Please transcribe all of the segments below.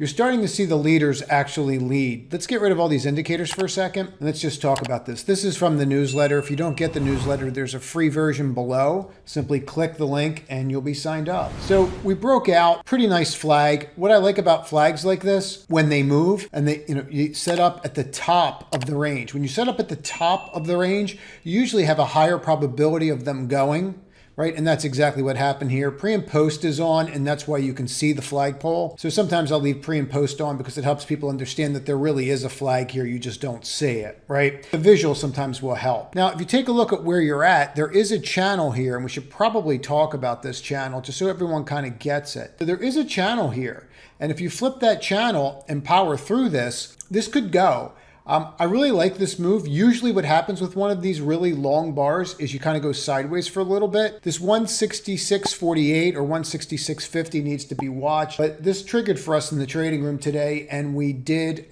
you're starting to see the leaders actually lead. Let's get rid of all these indicators for a second, and let's just talk about this. This is from the newsletter. If you don't get the newsletter, there's a free version below. Simply click the link and you'll be signed up. So we broke out pretty nice flag. What I like about flags like this, when they move and you set up at the top of the range. When you set up at the top of the range, you usually have a higher probability of them going. Right? And that's exactly what happened here. Pre and post is on, and that's why you can see the flagpole. So sometimes I'll leave pre and post on because it helps people understand that there really is a flag here. You just don't see it, right? The visual sometimes will help. Now, if you take a look at where you're at, there is a channel here, and we should probably talk about this channel just so everyone kind of gets it. So there is a channel here, and if you flip that channel and power through this, this could go. I really like this move. Usually what happens with one of these really long bars is you kind of go sideways for a little bit. This 166.48 or 166.50 needs to be watched, but this triggered for us in the trading room today, and we did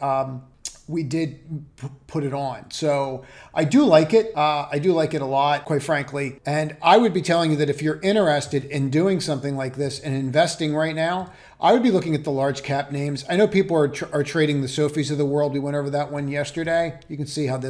put it on. So I do like it. I do like it a lot, quite frankly. And I would be telling you that if you're interested in doing something like this and investing right now, I would be looking at the large cap names. I know people are trading the Sophies of the world. We went over that one yesterday. You can see how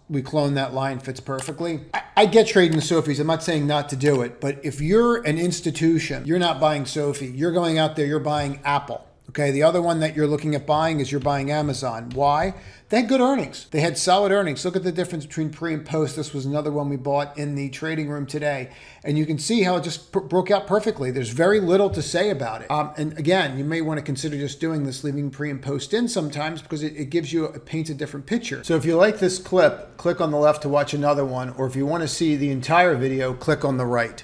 we cloned that line, fits perfectly. I get trading the Sophies. I'm not saying not to do it, but if you're an institution, you're not buying Sophie. You're going out there, you're buying Aapl. Okay, the other one that you're looking at buying is you're buying Amazon. Why? They had good earnings. They had solid earnings. Look at the difference between pre and post. This was another one we bought in the trading room today. And you can see how it just broke out perfectly. There's very little to say about it. And again, you may want to consider just doing this, leaving pre and post in sometimes because it gives you, it paints a different picture. So if you like this clip, click on the left to watch another one. Or if you want to see the entire video, click on the right.